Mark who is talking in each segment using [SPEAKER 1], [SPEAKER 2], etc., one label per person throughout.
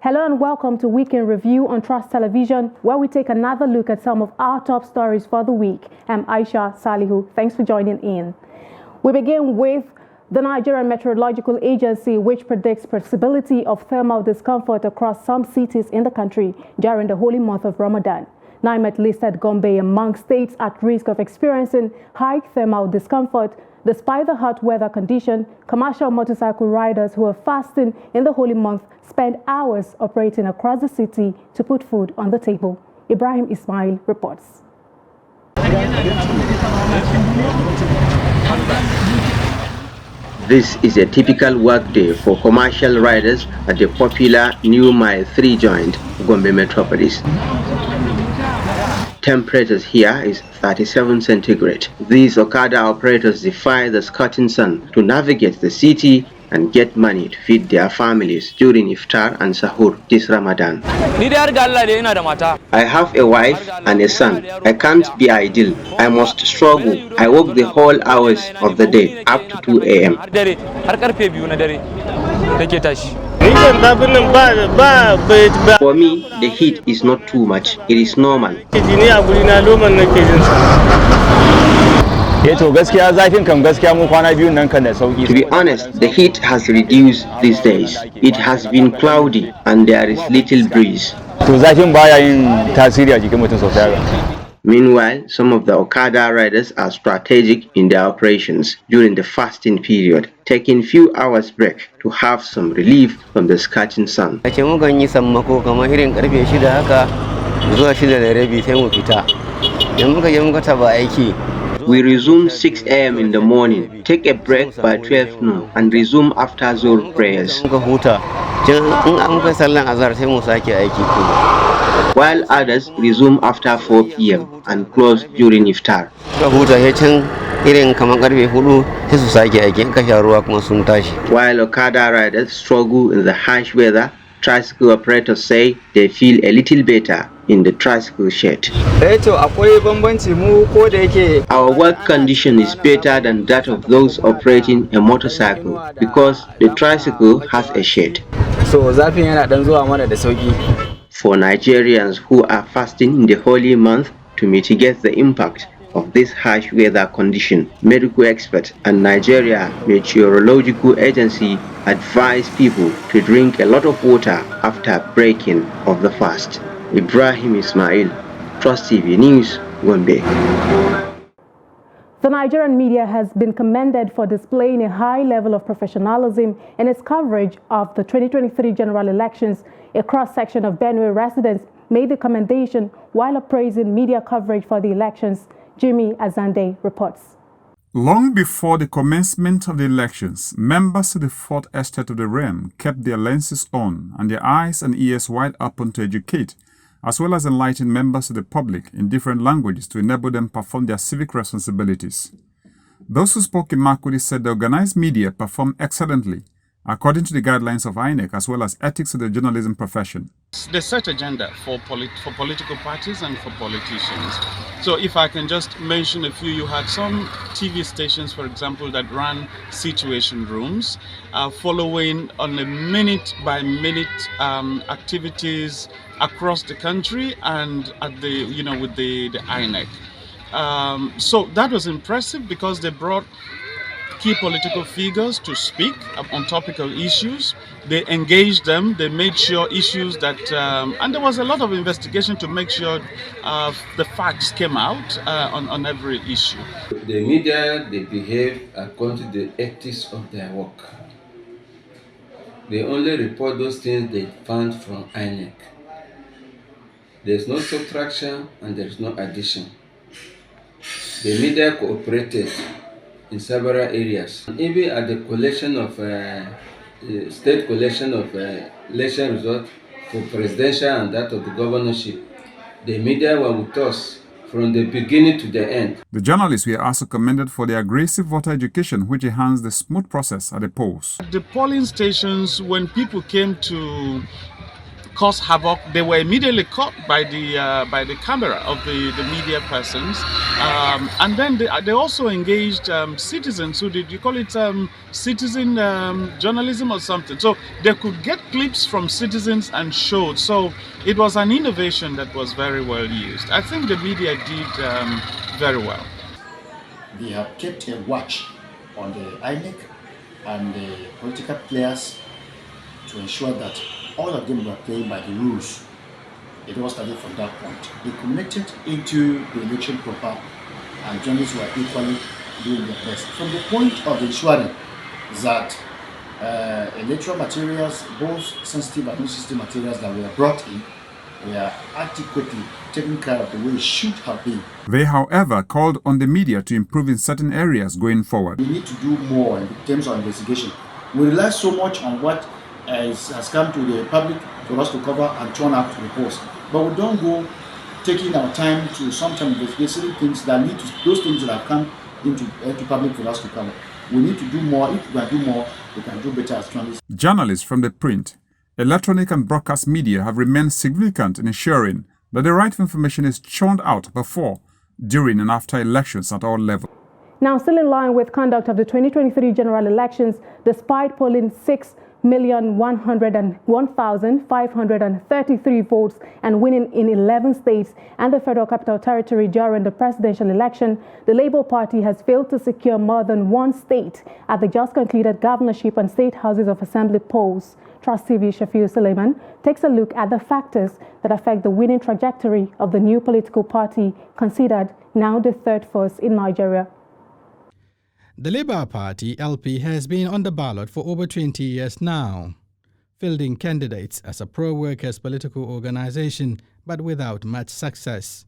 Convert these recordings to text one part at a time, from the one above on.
[SPEAKER 1] Hello and welcome to Weekend Review on Trust Television, where we take another look at some of our top stories for the week. I'm Aisha Salihu. Thanks for joining in. We begin with the Nigerian Meteorological Agency, which predicts possibility of thermal discomfort across some cities in the country during the holy month of Ramadan. NIMET listed Gombe among states at risk of experiencing high thermal discomfort. Despite the hot weather condition, commercial motorcycle riders who are fasting in the holy month spend hours operating across the city to put food on the table. Ibrahim Ismail reports.
[SPEAKER 2] This is a typical workday for commercial riders at the popular New Mile 3 joint, Gombe Metropolis. Temperatures here is 37 centigrade. These Okada operators defy the scorching sun to navigate the city and get money to feed their families during iftar and sahur this Ramadan. I have a wife and a son. I can't be idle. I must struggle. I work the whole hours of the day up to 2 a.m. For me, the heat is not too much. It is normal.
[SPEAKER 3] To be
[SPEAKER 2] honest, the heat has reduced these days. It has been cloudy and there is little breeze. Meanwhile, some of the Okada riders are strategic in their operations during the fasting period, taking few hours break to have some relief from the scorching sun. We resume 6 a.m. in the morning, take a break by 12 noon, and resume after Zuhr prayers. While others resume after 4 p.m. and close during iftar. While Okada riders struggle in the harsh weather, tricycle operators say they feel a little better in the tricycle shed. Our work condition is better than that of those operating a motorcycle because the tricycle has a shed. For Nigerians who are fasting in the holy month to mitigate the impact of this harsh weather condition, medical experts and Nigeria Meteorological Agency advise people to drink a lot of water after breaking of the fast. Ibrahim Ismail, Trust TV News, Gombe.
[SPEAKER 1] The Nigerian media has been commended for displaying a high level of professionalism in its coverage of the 2023 general elections. A cross-section of Benue residents made the commendation while appraising media coverage for the elections. Jimmy Azande reports.
[SPEAKER 4] Long before the commencement of the elections, members of the fourth estate of the realm kept their lenses on and their eyes and ears wide open to educate, as well as enlighten members of the public in different languages to enable them perform their civic responsibilities. Those who spoke in Makudi said the organized media performed excellently, according to the guidelines of INEC as well as ethics of the journalism profession.
[SPEAKER 5] They set agenda for political parties and for politicians. So if I can just mention a few, you had some TV stations, for example, that ran situation rooms, following on a minute-by-minute activities across the country and at the with the INEC. So that was impressive because they brought key political figures to speak on topical issues. They engaged them, they made sure issues that, and there was a lot of investigation to make sure the facts came out on every issue.
[SPEAKER 6] The media, they behave according to the ethics of their work. They only report those things they found from INEC. There's no subtraction and there's no addition. The media cooperated in several areas. Even at the collection of state collection of election results for presidential and that of the governorship, the media were with us from the beginning to the end.
[SPEAKER 4] The journalists were also commended for their aggressive voter education, which enhanced the smooth process at the polls.
[SPEAKER 5] At the polling stations, when people came to cause havoc. They were immediately caught by the camera of the media persons, and then they also engaged citizens who did you call it citizen journalism or something. So they could get clips from citizens and showed. So it was an innovation that was very well used. I think the media did very well.
[SPEAKER 3] They have kept a watch on the INEC and the political players to ensure that all of them were playing by the rules. It all started from that point. They connected into the election proper, and journalists were equally doing their best. From the point of ensuring that electoral materials, both sensitive and non-sensitive materials that were brought in, were adequately taken care of the way it should have been.
[SPEAKER 4] They, however, called on the media to improve in certain areas going forward.
[SPEAKER 3] We need to do more in terms of investigation. We rely so much on what has come to the public for us to cover and turn out reports. But we don't go taking our time to sometimes investigate things that lead to those things that have come into public for us to cover. We need to do more. If we can do more, we can do better as journalists.
[SPEAKER 4] Journalists from the print, electronic and broadcast media have remained significant in ensuring that the right information is churned out before, during and after elections at all levels.
[SPEAKER 1] Now, still in line with conduct of the 2023 general elections, despite polling 6,101,533 votes and winning in 11 states and the Federal Capital Territory during the presidential election, the Labour Party has failed to secure more than one state at the just concluded governorship and state houses of assembly polls. Trust TV Shafiu Suleiman takes a look at the factors that affect the winning trajectory of the new political party, considered now the third force in Nigeria.
[SPEAKER 7] The Labour Party, LP, has been on the ballot for over 20 years now, fielding candidates as a pro-workers political organization, but without much success.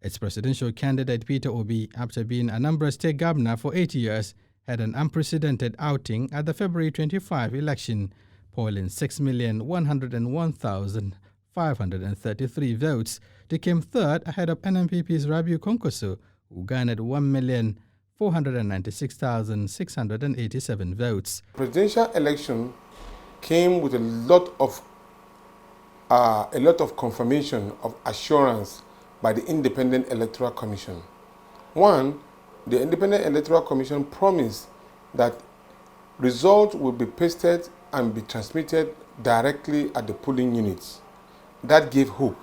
[SPEAKER 7] Its presidential candidate, Peter Obi, after being Anambra State Governor for 8 years, had an unprecedented outing at the February 25 election, polling 6,101,533 votes to come third ahead of NNPP's Rabiu Kwankwaso, who garnered 1,496,687 votes.
[SPEAKER 8] Presidential election came with a lot of confirmation of assurance by the Independent Electoral Commission. One, the Independent Electoral Commission promised that results will be pasted and be transmitted directly at the polling units. That gave hope.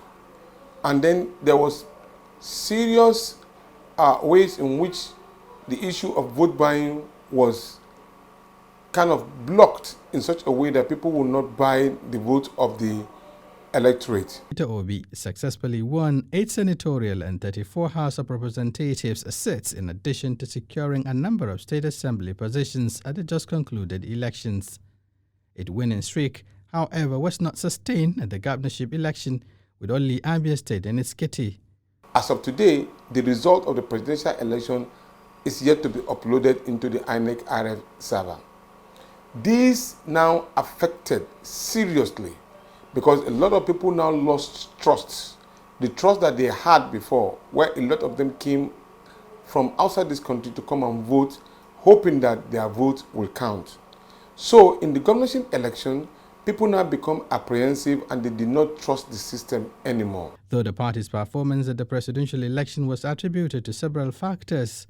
[SPEAKER 8] And then there was serious ways in which the issue of vote buying was kind of blocked in such a way that people would not buy the vote of the electorate.
[SPEAKER 7] Peter Obi successfully won 8 senatorial and 34 House of Representatives seats, in addition to securing a number of state assembly positions at the just concluded elections. Its winning streak, however, was not sustained at the governorship election, with only Abia State in its kitty.
[SPEAKER 8] As of today, the result of the presidential election is yet to be uploaded into the INEC RF server. This now affected seriously because a lot of people now lost trust. The trust that they had before, where a lot of them came from outside this country to come and vote, hoping that their vote will count. So in the governorship election, people now become apprehensive and they did not trust the system anymore.
[SPEAKER 7] Though the party's performance at the presidential election was attributed to several factors,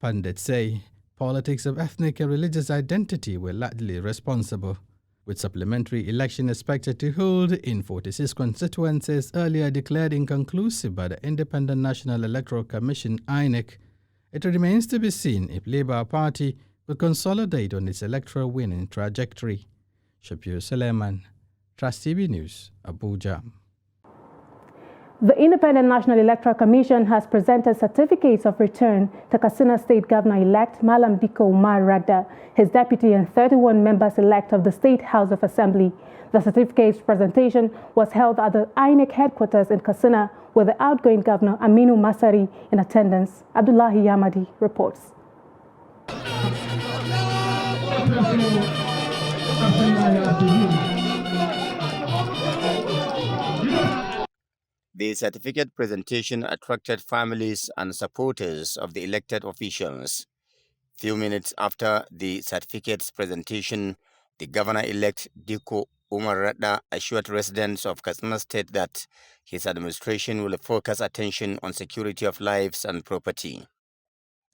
[SPEAKER 7] pundits say politics of ethnic and religious identity were largely responsible. With supplementary election expected to hold in 46 constituencies earlier declared inconclusive by the Independent National Electoral Commission, INEC, it remains to be seen if Labour Party will consolidate on its electoral winning trajectory. Shafiu Suleiman, Trust TV News, Abuja.
[SPEAKER 1] The Independent National Electoral Commission has presented certificates of return to Katsina State Governor-elect Malam Diko Umar Radda, his deputy and 31 members-elect of the State House of Assembly. The certificates presentation was held at the INEC headquarters in Katsina, with the outgoing governor Aminu Masari in attendance. Abdullahi Yamadi reports.
[SPEAKER 9] The certificate presentation attracted families and supporters of the elected officials. Few minutes after the certificate's presentation, the governor-elect Diko Umar Radda assured residents of Katsina State that his administration will focus attention on security of lives and property.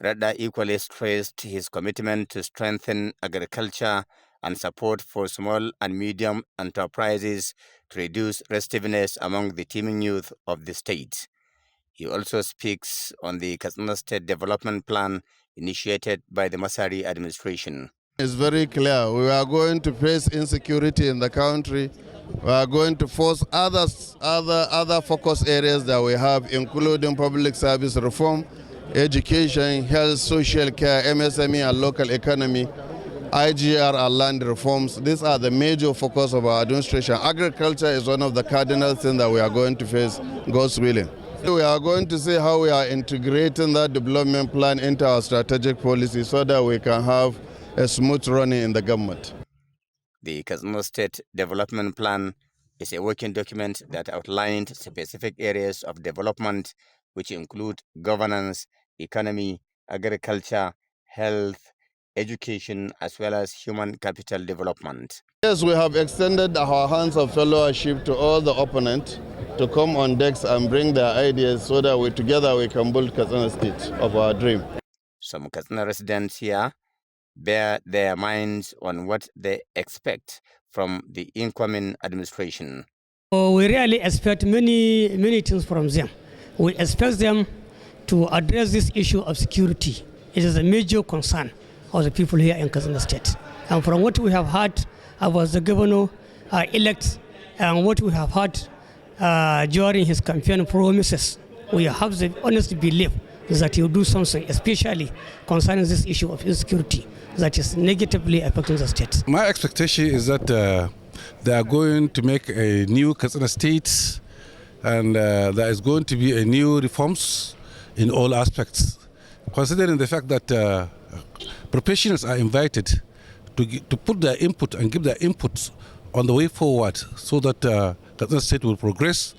[SPEAKER 9] Radda equally stressed his commitment to strengthen agriculture and support for small and medium enterprises to reduce restiveness among the teeming youth of the state. He also speaks on the Katsina State Development Plan initiated by the Masari administration.
[SPEAKER 10] It's very clear. We are going to face insecurity in the country. We are going to force other focus areas that we have, including public service reform, education, health, social care, MSME and local economy, IGR and land reforms. These are the major focus of our administration. Agriculture is one of the cardinal things that we are going to face, God's willing. We are going to see how we are integrating that development plan into our strategic policy so that we can have a smooth running in the government.
[SPEAKER 9] The Katsina State Development Plan is a working document that outlined specific areas of development which include governance, economy, agriculture, health, education, as well as human capital development.
[SPEAKER 10] Yes, we have extended our hands of fellowship to all the opponents to come on decks and bring their ideas so that together we can build Katsina State of our dream.
[SPEAKER 9] Some Katsina residents here bear their minds on what they expect from the incoming administration.
[SPEAKER 11] We really expect many things from them. We expect them to address this issue of security. It is a major concern of the people here in Katsina State. And from what we have heard about the governor elect and what we have heard during his campaign promises, we have the honest belief that he will do something, especially concerning this issue of insecurity that is negatively affecting the state.
[SPEAKER 12] My expectation is that they are going to make a new Katsina State, and there is going to be a new reforms in all aspects, considering the fact that professionals are invited to put their input and give their input on the way forward so that Katsina State will progress.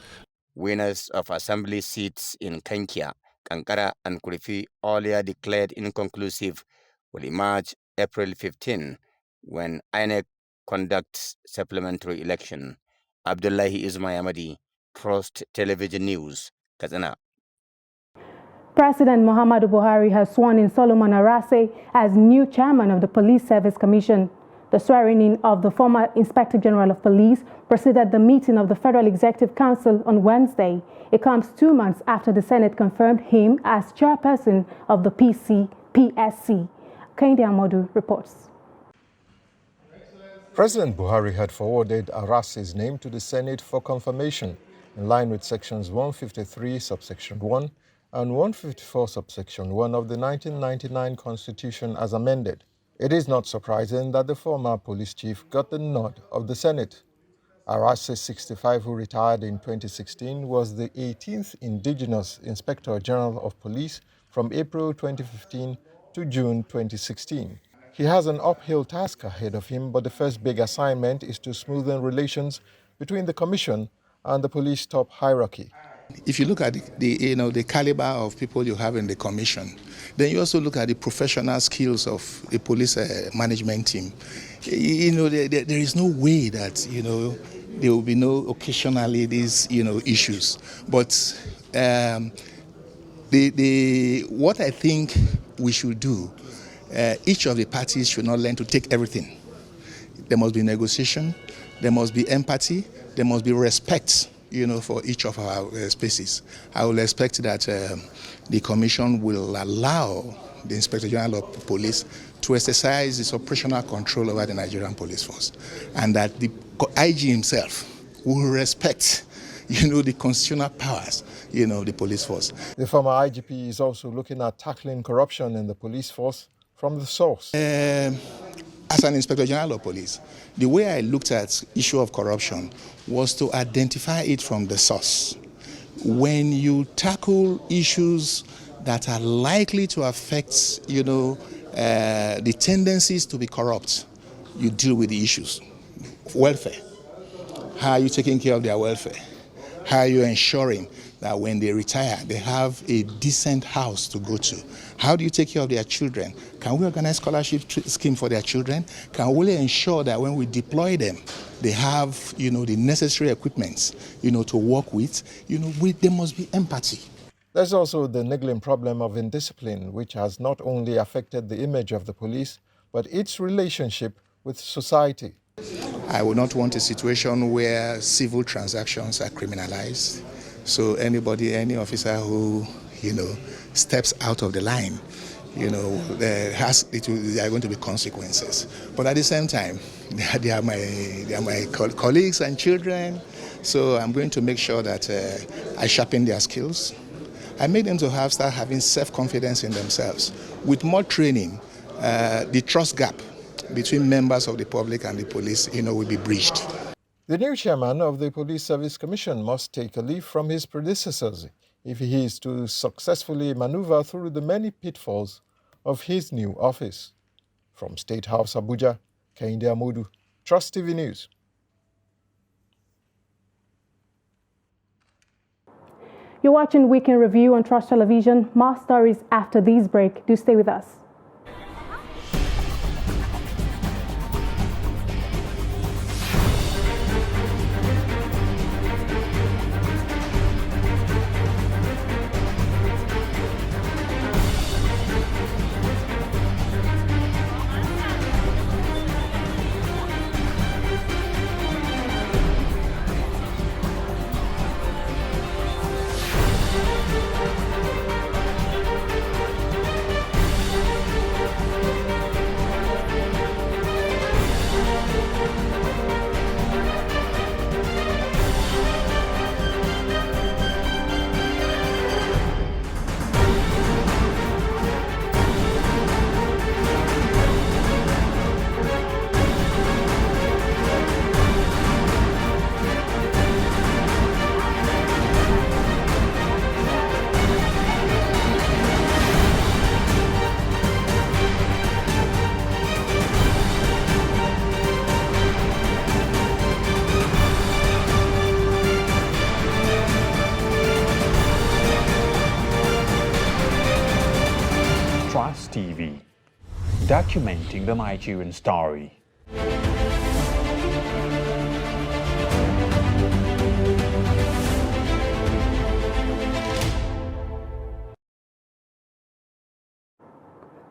[SPEAKER 9] Winners of assembly seats in Kankia, Kankara and Kurifi, earlier declared inconclusive, will emerge April 15 when INEC conducts supplementary election. Abdullahi Ismail, Trust Television News, Katsina.
[SPEAKER 1] President Muhammadu Buhari has sworn in Solomon Arase as new chairman of the Police Service Commission. The swearing-in of the former Inspector General of Police preceded the meeting of the Federal Executive Council on Wednesday. It comes 2 months after the Senate confirmed him as chairperson of the PSC. Kende Amodu reports.
[SPEAKER 13] President Buhari had forwarded Arase's name to the Senate for confirmation in line with sections 153 subsection 1 and 154 subsection 1 of the 1999 Constitution as amended. It is not surprising that the former police chief got the nod of the Senate. Arase, 65, who retired in 2016, was the 18th indigenous Inspector General of Police from April 2015 to June 2016. He has an uphill task ahead of him, but the first big assignment is to smoothen relations between the Commission and the police top hierarchy.
[SPEAKER 14] If you look at the caliber of people you have in the Commission, then you also look at the professional skills of the police management team. There is no way that there will be no occasionally these issues. But what I think we should do, each of the parties should not learn to take everything. There must be negotiation, there must be empathy, there must be respect, for each of our spaces. I will expect that the Commission will allow the Inspector General of Police to exercise his operational control over the Nigerian Police Force, and that the IG himself will respect, the constitutional powers, the police force.
[SPEAKER 13] The former IGP is also looking at tackling corruption in the police force from the source.
[SPEAKER 14] As an Inspector General of Police, the way I looked at issue of corruption was to identify it from the source. When you tackle issues that are likely to affect, the tendencies to be corrupt, you deal with the issues. Welfare. How are you taking care of their welfare? How are you ensuring that when they retire, they have a decent house to go to? How do you take care of their children? Can we organize scholarship scheme for their children? Can we ensure that when we deploy them, they have, the necessary equipments, to work with? There must be empathy.
[SPEAKER 13] There's also the niggling problem of indiscipline, which has not only affected the image of the police, but its relationship with society.
[SPEAKER 14] I would not want a situation where civil transactions are criminalized. So any officer who, steps out of the line, there are going to be consequences. But at the same time, they are my colleagues and children. So I'm going to make sure that I sharpen their skills. I make them start having self-confidence in themselves. With more training, the trust gap between members of the public and the police, will be breached.
[SPEAKER 13] The new chairman of the Police Service Commission must take a leaf from his predecessors if he is to successfully maneuver through the many pitfalls of his new office. From State House, Abuja, Kehinde Amodu, Trust TV News.
[SPEAKER 1] You're watching Weekend Review on Trust Television. More stories after this break. Do stay with us.
[SPEAKER 15] Trust TV, documenting the Nigerian story.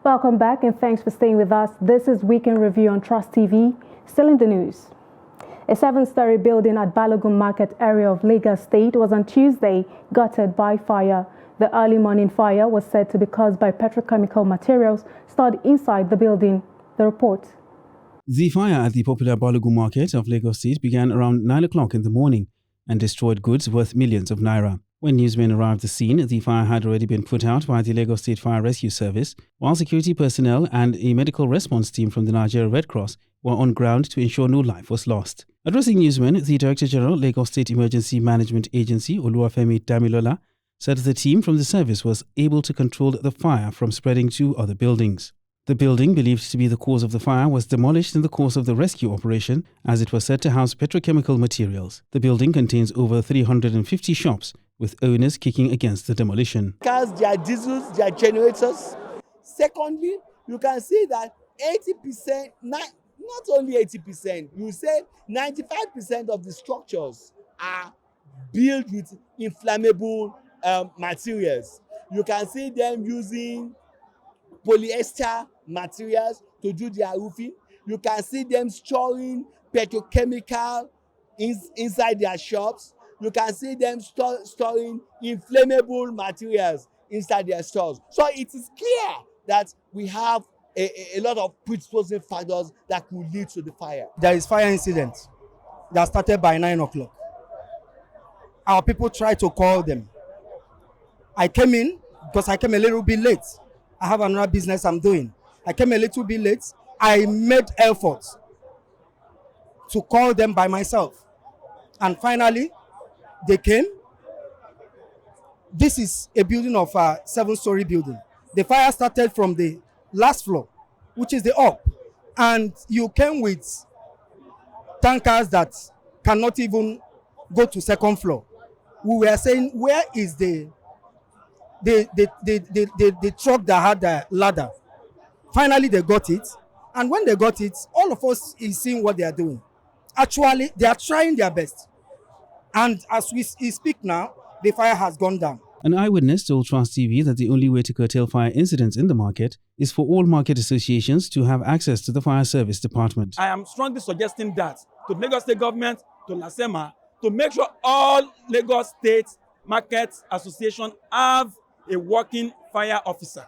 [SPEAKER 1] Welcome back and thanks for staying with us. This is Weekend Review on Trust TV. Still in the news. A 7-story building at Balogun Market area of Lagos State was on Tuesday gutted by fire. The early morning fire was said to be caused by petrochemical materials stored inside the building. The report.
[SPEAKER 16] The fire at the popular Balogun Market of Lagos State began around 9 o'clock in the morning and destroyed goods worth millions of naira. When newsmen arrived at the scene, the fire had already been put out by the Lagos State Fire Rescue Service, while security personnel and a medical response team from the Nigeria Red Cross were on ground to ensure no life was lost. Addressing newsmen, the Director General, Lagos State Emergency Management Agency, Oluwafemi Damilola, said the team from the service was able to control the fire from spreading to other buildings. The building, believed to be the cause of the fire, was demolished in the course of the rescue operation, as it was said to house petrochemical materials. The building contains over 350 shops, with owners kicking against the demolition.
[SPEAKER 17] Cars, their diesels, their generators. Secondly, you can see that 80%, not only 80%, you say 95% of the structures are built with inflammable materials. You can see them using polyester materials to do their roofing. You can see them storing petrochemical inside their shops. You can see them storing inflammable materials inside their stores. So it is clear that we have a lot of predisposing factors that could lead to the fire.
[SPEAKER 18] There is fire incident that started by 9 o'clock. Our people tried to call them. I came in because I came a little bit late. I have another business I'm doing. I came a little bit late. I made efforts to call them by myself. And finally, they came. This is a building of a 7-story building. The fire started from the last floor, which is the up. And you came with tankers that cannot even go to second floor. we were saying, where is the truck that had the ladder? Finally, they got it. And when they got it, all of us is seeing what they are doing. Actually, they are trying their best. And as we speak now, the fire has gone down.
[SPEAKER 16] An eyewitness told Trust TV that the only way to curtail fire incidents in the market is for all market associations to have access to the fire service department.
[SPEAKER 19] I am strongly suggesting that to Lagos State Government, to LASEMA, to make sure all Lagos State Market Association have a working fire officer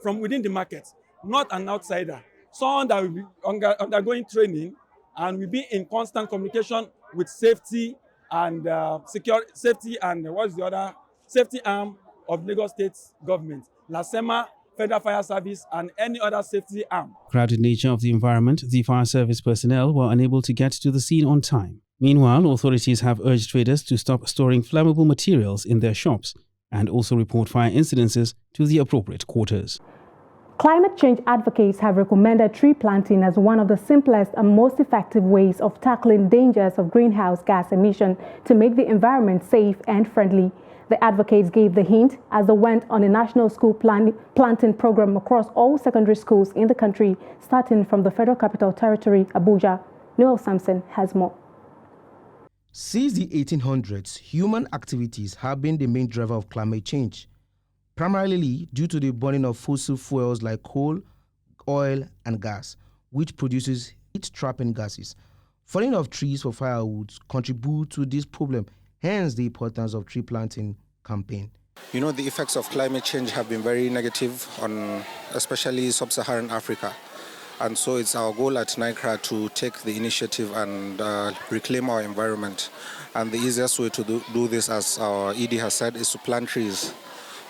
[SPEAKER 19] from within the market, not an outsider. Someone that will be undergoing training and will be in constant communication with safety and safety arm of Lagos State Government, LASEMA, Federal Fire Service, and any other safety arm.
[SPEAKER 16] Crowded nature of the environment, the fire service personnel were unable to get to the scene on time. Meanwhile, authorities have urged traders to stop storing flammable materials in their shops and also report fire incidences to the appropriate quarters.
[SPEAKER 1] Climate change advocates have recommended tree planting as one of the simplest and most effective ways of tackling dangers of greenhouse gas emission to make the environment safe and friendly. The advocates gave the hint as they went on a national school planting program across all secondary schools in the country, starting from the Federal Capital Territory, Abuja. Noel Sampson has more.
[SPEAKER 20] Since the 1800s, human activities have been the main driver of climate change, primarily due to the burning of fossil fuels like coal, oil, and gas, which produces heat-trapping gases. Felling of trees for firewood contribute to this problem, hence the importance of tree planting campaign.
[SPEAKER 21] You know, the effects of climate change have been very negative on especially sub-Saharan Africa. And so it's our goal at NICRA to take the initiative and reclaim our environment. And the easiest way to do this, as our ED has said, is to plant trees.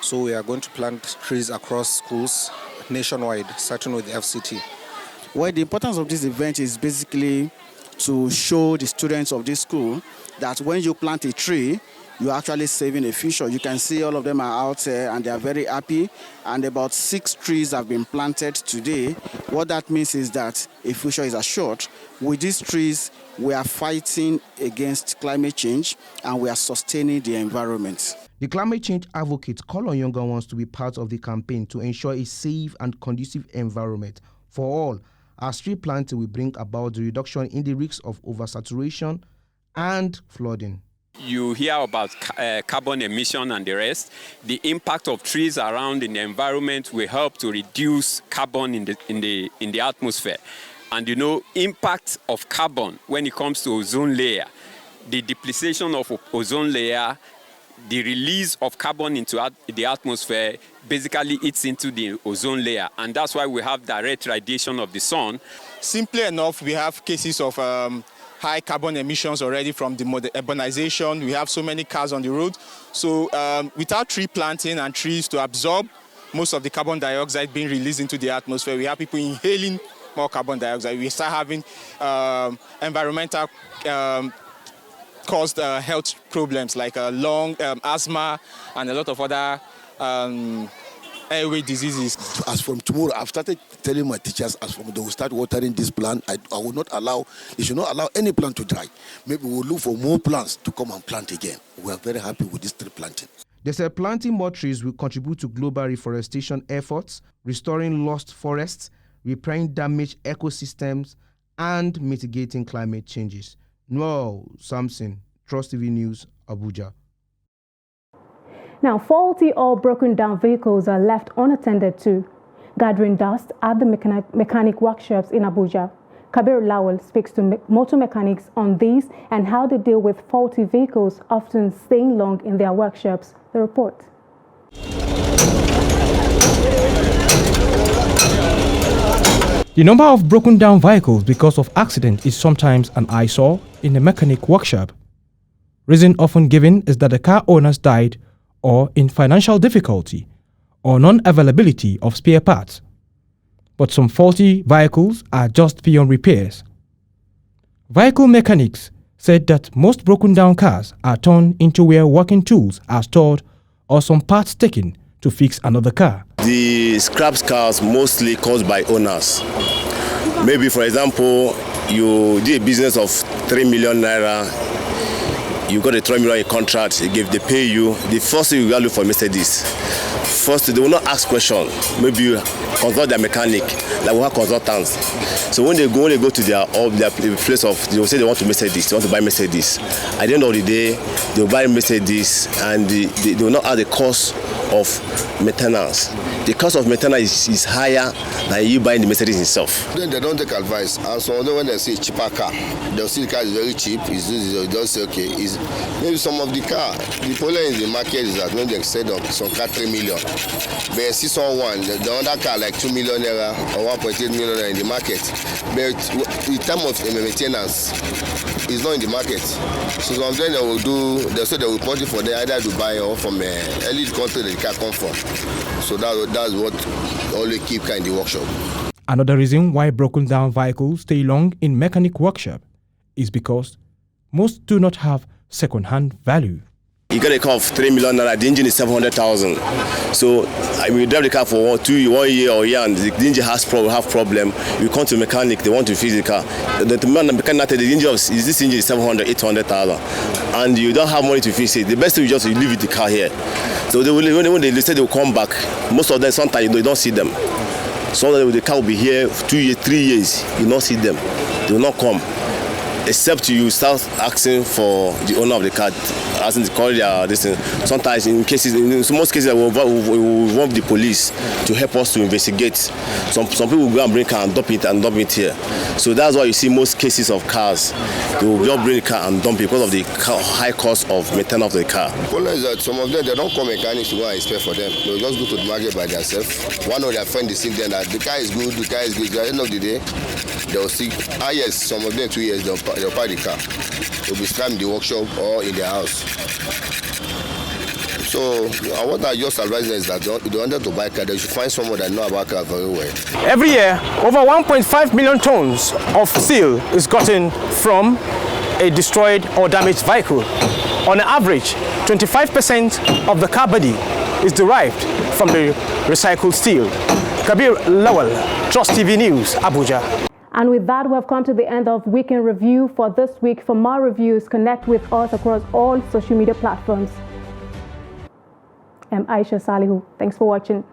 [SPEAKER 21] So we are going to plant trees across schools nationwide, starting with the FCT.
[SPEAKER 22] Well, the importance of this event is basically to show the students of this school that when you plant a tree, you're actually saving a future. You can see all of them are out there and they are very happy. And about 6 trees have been planted today. What that means is that a future is assured. With these trees, we are fighting against climate change and we are sustaining the environment.
[SPEAKER 20] The climate change advocates call on younger ones to be part of the campaign to ensure a safe and conducive environment for all, as tree planting will bring about the reduction in the risks of oversaturation and flooding.
[SPEAKER 23] You hear about carbon emission and the rest. The impact of trees around in the environment will help to reduce carbon in the atmosphere. And you know, impact of carbon when it comes to ozone layer, the depletion of ozone layer, the release of carbon into the atmosphere basically eats into the ozone layer. And that's why we have direct radiation of the sun.
[SPEAKER 24] Simply enough, we have cases of high carbon emissions already from the urbanization. We have so many cars on the road. So without tree planting and trees to absorb most of the carbon dioxide being released into the atmosphere, we have people inhaling more carbon dioxide. We start having environmental caused health problems like lung, asthma, and a lot of other airway diseases.
[SPEAKER 25] As from tomorrow, I've started telling my teachers, as from they will start watering this plant, I will not allow, they should not allow any plant to dry. Maybe we'll look for more plants to come and plant again. We are very happy with this tree planting.
[SPEAKER 20] They said planting more trees will contribute to global reforestation efforts, restoring lost forests, repairing damaged ecosystems, and mitigating climate changes. Noel Sampson, Trust TV News, Abuja.
[SPEAKER 1] Now, faulty or broken down vehicles are left unattended to, gathering dust at the mechanic workshops in Abuja. Kabir Lawal speaks to motor mechanics on these and how they deal with faulty vehicles often staying long in their workshops. The report.
[SPEAKER 26] The number of broken down vehicles because of accident is sometimes an eyesore in a mechanic workshop. Reason often given is that the car owners died or in financial difficulty or non-availability of spare parts. But some faulty vehicles are just beyond repairs. Vehicle mechanics said that most broken down cars are turned into where working tools are stored or some parts taken to fix another car.
[SPEAKER 27] The scrap cars mostly caused by owners. Maybe, for example, you did a business of 3 million naira. you got a 3 million contract, they pay you. The first thing you got to look for Mercedes. First, they will not ask questions. Maybe you consult their mechanic, like we have consultants. So when they go to their place of, they will say they want to Mercedes, they want to buy Mercedes. At the end of the day, they will buy Mercedes, and they will not add the cost of maintenance. The cost of maintenance is higher than you buying the Mercedes itself.
[SPEAKER 25] Then they don't take advice, and so when they see a cheaper car, they'll see the car is very cheap. They'll say, okay, maybe some of the car. The problem in the market is that when they said some car 3 million, but you see someone, the other car like 2 million naira or 1.8 million naira in the market. But in terms of maintenance, it's not in the market. So sometimes they'll say they will put it for them either Dubai or from any country the car come from. So that's what always keep car in the workshop.
[SPEAKER 26] Another reason why broken down vehicles stay long in mechanic workshop is because most do not have second-hand value.
[SPEAKER 27] You get a car of 3 million naira, the engine is 700,000. So we drive the car for 1 year or a year, and the engine have problem. You come to a mechanic, they want to fix the car. The mechanic, the engine this engine is 700, 800,000, and you don't have money to fix it. The best thing is just you leave the car here. So when they say they will come back, most of them sometimes you don't see them. Sometimes the car will be here 2 years, 3 years, you don't see them. They will not come. Except you start asking for the owner of the car, asking to call this thing. Sometimes in most cases, we will involve the police to help us to investigate. Some people will go and bring car and dump it here. So that's why you see most cases of cars, they will just bring the car and dump it because of the high cost of maintenance of the car.
[SPEAKER 25] The problem is that some of them, they don't call mechanics to go and inspect for them. They'll just go to the market by themselves. One of their friends deceive them that the car is good, the car is good. At the end of the day, they'll see, yes, some of them 2 years, they'll buy the car. They'll be scrapped in the workshop or in their house. So what I just advise them is that if they wanted to buy a car, they should find someone that knows about car very well.
[SPEAKER 26] Every year, over 1.5 million tons of steel is gotten from a destroyed or damaged vehicle. On average, 25% of the car body is derived from the recycled steel. Kabir Lawal, Trust TV News, Abuja. And with that, we have come to the end of Weekend Review for this week. For more reviews, connect with us across all social media platforms. I'm Aisha Salihu. Thanks for watching.